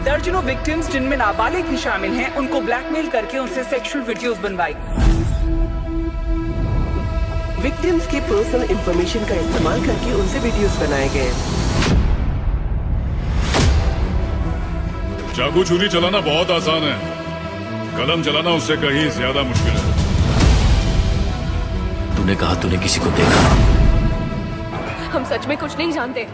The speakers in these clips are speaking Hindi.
दर्जनों विक्टिम्स जिनमें नाबालिग भी शामिल हैं उनको ब्लैकमेल करके उनसे सेक्सुअल वीडियोस बनवाई। विक्टिम्स की पर्सनल इंफॉर्मेशन का इस्तेमाल करके उनसे वीडियोस बनाए गए। चाकू छुरी चलाना बहुत आसान है, कलम चलाना उससे कहीं ज्यादा मुश्किल है। तूने कहा तूने किसी को देखा? हम सच में कुछ नहीं जानते।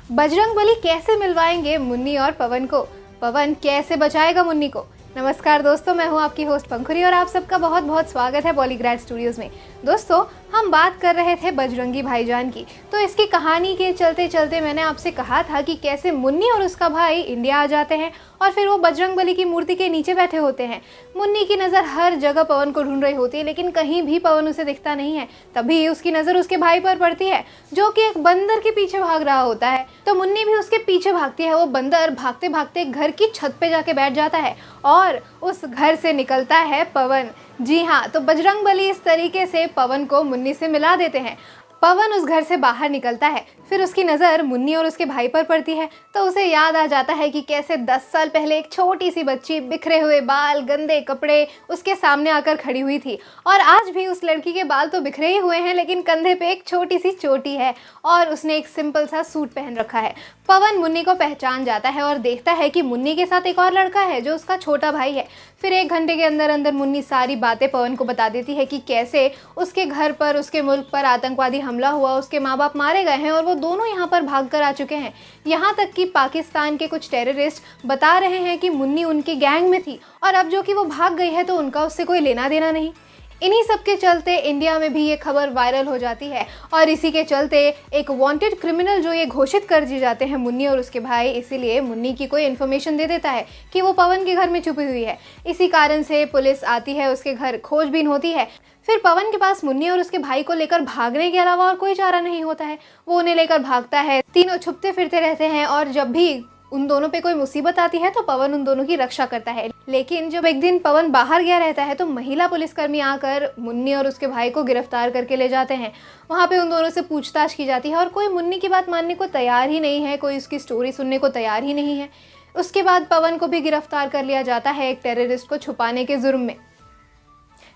बजरंगबली कैसे मिलवाएंगे मुन्नी और पवन को? पवन कैसे बचाएगा मुन्नी को? नमस्कार दोस्तों, मैं हूं आपकी होस्ट पंखुरी और आप सबका बहुत बहुत स्वागत है बॉलीग्रैड स्टूडियोज में। दोस्तों, हम बात कर रहे थे बजरंगी भाईजान की, तो इसकी कहानी के चलते चलते मैंने आपसे कहा था कि कैसे मुन्नी और उसका भाई इंडिया आ जाते हैं और फिर वो बजरंगबली की मूर्ति के नीचे बैठे होते हैं। मुन्नी की नज़र हर जगह पवन को ढूंढ रही होती है, लेकिन कहीं भी पवन उसे दिखता नहीं है। तभी उसकी नज़र उसके भाई पर पड़ती है जो कि एक बंदर के पीछे भाग रहा होता है, तो मुन्नी भी उसके पीछे भागती है। वो बंदर भागते भागते घर की छत पे जाके बैठ जाता है और उस घर से निकलता है पवन। जी हाँ, तो बजरंगबली इस तरीके से पवन को मुन्नी से मिला देते हैं। पवन उस घर से बाहर निकलता है, फिर उसकी नज़र मुन्नी और उसके भाई पर पड़ती है, तो उसे याद आ जाता है कि कैसे 10 साल पहले एक छोटी सी बच्ची बिखरे हुए बाल, गंदे कपड़े उसके सामने आकर खड़ी हुई थी। और आज भी उस लड़की के बाल तो बिखरे ही हुए हैं, लेकिन कंधे पे एक छोटी सी चोटी है और उसने एक सिंपल सा सूट पहन रखा है। पवन मुन्नी को पहचान जाता है और देखता है कि मुन्नी के साथ एक और लड़का है जो उसका छोटा भाई है। फिर 1 घंटे के अंदर अंदर मुन्नी सारी बातें पवन को बता देती है कि कैसे उसके घर पर, उसके मुल्क पर आतंकवादी हमला हुआ, उसके माँ बाप मारे गए हैं और वो दोनों यहाँ पर भाग कर आ चुके हैं। यहाँ तक कि पाकिस्तान के कुछ टेररिस्ट बता रहे हैं कि मुन्नी उनके गैंग में थी और अब जो कि वो भाग गई है तो उनका उससे कोई लेना देना नहीं। इन्हीं सब के चलते इंडिया में भी ये खबर वायरल हो जाती है और इसी के चलते एक वांटेड क्रिमिनल जो ये घोषित कर दिए जाते हैं मुन्नी और उसके भाई, इसीलिए मुन्नी की कोई इन्फॉर्मेशन दे देता है कि वो पवन के घर में छुपी हुई है। इसी कारण से पुलिस आती है, उसके घर खोजबीन होती है। फिर पवन के पास मुन्नी और उसके भाई को लेकर भागने के अलावा और कोई चारा नहीं होता है। वो उन्हें लेकर भागता है, तीनों छुपते फिरते रहते हैं और जब भी उन दोनों पे कोई मुसीबत आती है तो पवन उन दोनों की रक्षा करता है। लेकिन जब एक दिन पवन बाहर गया रहता है तो महिला पुलिसकर्मी आकर मुन्नी और उसके भाई को गिरफ्तार करके ले जाते हैं। वहाँ पे उन दोनों से पूछताछ की जाती है और कोई मुन्नी की बात मानने को तैयार ही नहीं है, कोई उसकी स्टोरी सुनने को तैयार ही नहीं है। उसके बाद पवन को भी गिरफ्तार कर लिया जाता है एक टेररिस्ट को छुपाने के जुर्म में।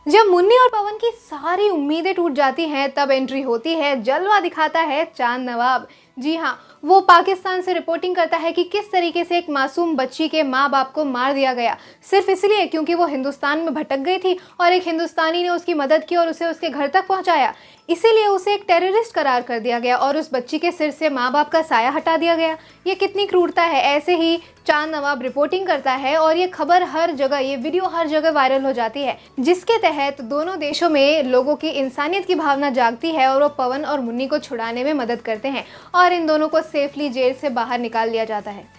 जब मुन्नी और पवन की सारी उम्मीदें टूट जाती हैं तब एंट्री होती है, जलवा दिखाता है चांद नवाब। जी हाँ, वो पाकिस्तान से रिपोर्टिंग करता है कि किस तरीके से एक मासूम बच्ची के माँ बाप को मार दिया गया, सिर्फ इसलिए क्योंकि वो हिंदुस्तान में भटक गई थी और एक हिंदुस्तानी ने उसकी मदद की और उसे उसके घर तक पहुंचाया। इसीलिए उसे एक टेररिस्ट करार कर दिया गया और उस बच्ची के सिर से माँ बाप का साया हटा दिया गया। ये कितनी क्रूरता है। ऐसे ही चांद नवाब रिपोर्टिंग करता है और ये खबर हर जगह, ये वीडियो हर जगह वायरल हो जाती है, जिसके तहत दोनों देशों में लोगों की इंसानियत की भावना जागती है और वो पवन और मुन्नी को छुड़ाने में मदद करते हैं और इन दोनों को सेफली जेल से बाहर निकाल लिया जाता है।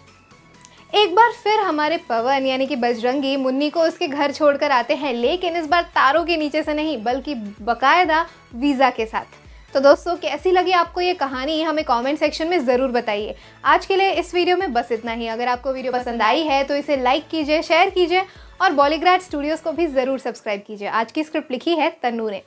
एक बार फिर हमारे पवन यानी कि बजरंगी मुन्नी को उसके घर छोड़कर आते हैं, लेकिन इस बार तारों के नीचे से नहीं बल्कि बकायदा वीज़ा के साथ। तो दोस्तों, कैसी लगी आपको ये कहानी, हमें कमेंट सेक्शन में ज़रूर बताइए। आज के लिए इस वीडियो में बस इतना ही। अगर आपको वीडियो पसंद आई है तो इसे लाइक कीजिए, शेयर कीजिए और बॉलीग्रैड स्टूडियोज़ को भी ज़रूर सब्सक्राइब कीजिए। आज की स्क्रिप्ट लिखी है तन्नू ने।